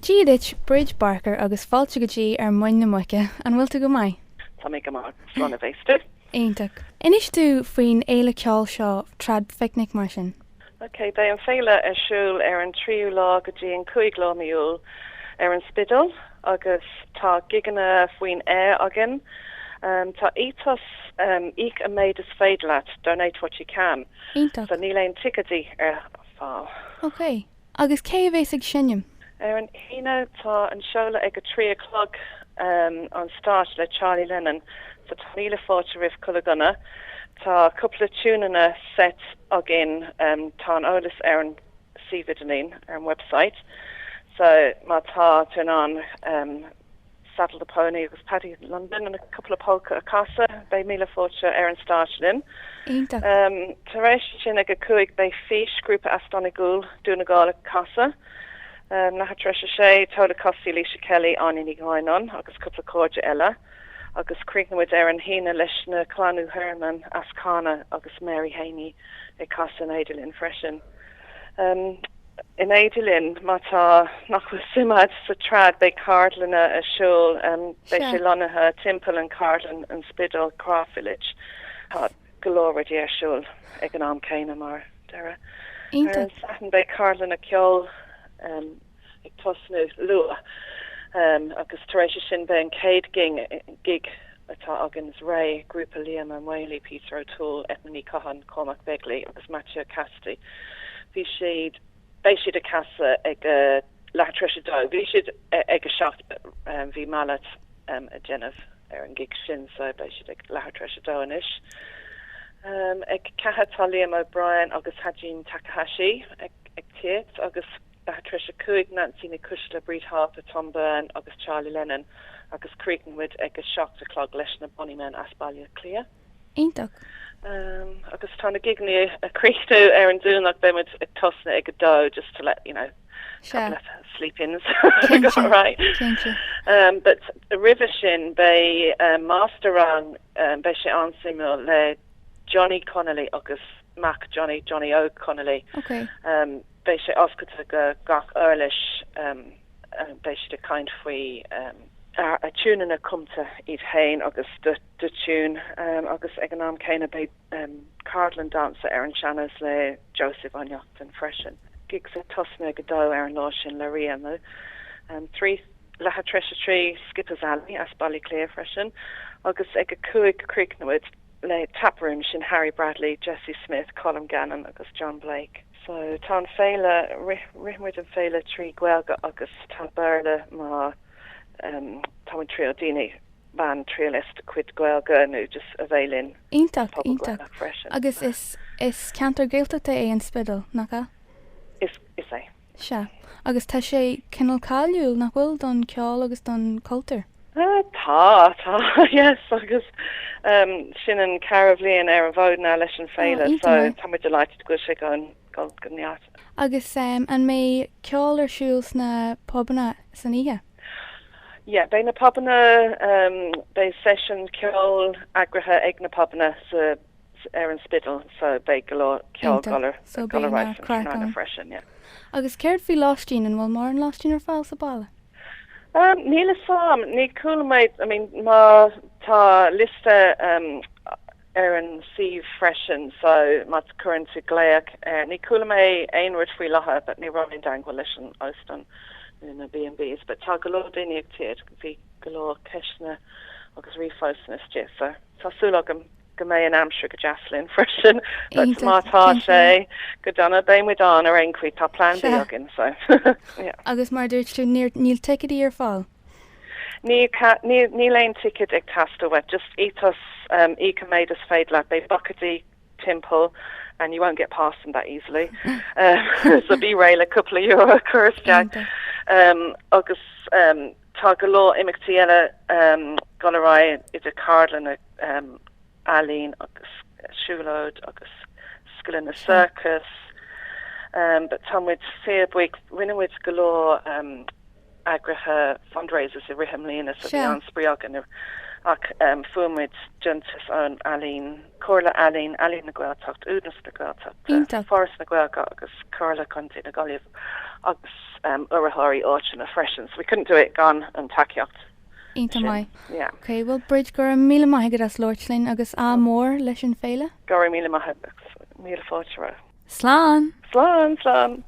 Díadit Bridge Barker agus fáilte go dtí ar muin na muice an bhfuil tú go maiid. Tá mé go mar slán a bhéiste. Aontacht. Inis tú faoin éile ceol seo Traidphicnic mar sin? Ok, bé an féile a siúl ar an tríú lá go dtí an 5 lá Iúil ar an Spidéal agus tá giganna faoin agin. Tá ítas íc a méid is féile, donate what you can. Aontacht. So ní leon ticadí ar fáil. Ok. Agus cé a bhéis ag sinneam? Ar an híine tá an seola ag go 3 o'clock an start le Charlie Lennon. So tá míle fáte rih culaganna. Tá cúpla túnana set agin tá an ólas ar an CVitamine ar an website. So má tá turn on Saddle the Pony agus Paddy London and a couple of polka a casa bei míle fáte ar an startlin. Aontacht. Taréis sin ag go cuaig bei fish grúpa Astonigúil dúna gála casa. Na hatreise sé tola cosí Lísa Kelly an inig gáinon agus cúpla cóide eile. Agus críicnamid ar an hína leis na Clanú Herman Ascana agus Mary Haney ag casa in Éidirlinn freisin. In Éidirlinn má tá nach simad sa trad bei cardlanna a siúl bei sé lonathe timppel an cardlan an Spidéal Craw Village. Tá golóir dí ar siúl ag an am céine mar deire. San bei cardlan a cheol ag tosnú lua. Agus taréis sin be an céad gig atá agins Ray, grúpa Liam an Whaley, Peter O'Toole, Ethny Cohan, Cormac Begley agus Matthew Casti. Bhí siad bei siad a casa ag leatreise dó. Bhí siad ag a seacht bhí mallat a Genef ar an gig sin, so bei siad ag leatreise dó inis. Ag cahatá Liam O'Brien agus Hajin Takahashi ag tiet agus Trisha Kuig, Nancy Nicushla, Breed Harper, Tom Byrne, agus Charlie Lennon, agus Creakenwood ag a shocked clog leis na Bonnyman Asbalia Clear. Aontacht. Agus tá na gigni a creachtú ar an dúnach be ag tosna ag a dó just to let, you know, sleep-ins. Right. But a river sin bei master rang bei sé ansimú le Johnny Connolly agus Mac Johnny O Connolly. Okay. Bei sé oscailte go gach eirlis bei sé de kind faoi a túnana cumta iad hain agus de tún agus ag an am céine bei cardlan dansa ar an seanas le Joseph Anjocht an freisin. Gigs a tosna go dó ar an lá sin le rianú. Trí letha treise trí Skippers Alley as Ballyclare freisin agus ag a cuaig Creeknwood le taproom sin Harry Bradley, Jesse Smith, Colin Gannon agus John Blake. So tá féile rihmuid an féile trí gwelga agus tá beirle má tá an trio dini ban trialist quid gwelga nu just availin. Íntacht. Agus is cantar gailteachta é an Spidéal nachá? Is é. Se. Agus tá sé cinál cáiliúil nach bhfuil don ceol agus don cultúr? Tá, yes, agus sin an carabhlíon ar an bhód ná leis an féile, so tá muid delighted go sé go gniat. Agus an mé ceol ar siúls na pobanna san ihe? Yeah, bei na pobanna bei session ceol agrathe ag na pobanna ar an Spidéal, so bei ceol golar golar freisin, yeah. Agus céir fí lástín an bhfuil mar an lástín ar fáil sa balla? Níle sam, ní coolmaid, I mean, má tá lista ar an sieve freshen, so má current gléach, ní coolmaid einward fwy laha, but ní ronin dangwa leis an Austin in a B&Bs, but tá galo daine ag tiad, bhí galo ceisna agus rifosna stief, so tá súlagam go mé an amsir go jaslin freshen, but má tá sé go donna béimid an ar ein cuid tá plan bí agin, so, yeah. Agus mar dúirt tú níl ticketí ar fáil? Ní leon ticket ag tasta wet, just etos eca made us féile bei buckety timple, and you won't get past them that easily. So be rail a couple of euro curse jack. Agus tá galo imachtaí eile gonarai is a cardlan Aline agus siúlóid agus skillin na circus. But tamwid fearbuig winnowid galo agrathe fundraisers I riham lína so bhí an spriagan ach fuamid juntas an alín cóla alín na gweiltacht únas na gweiltacht forras na gweilga agus cóla conti na Gaillimh agus urathirí áit na freisin, so we couldn't do it gan an takeíocht. Ínta mai. Yeah. Okay, well bridge gur míle maithigad as Lordslin agus mór leis an féile. Gur míle maithigad míle fáilte. Slán. Slán.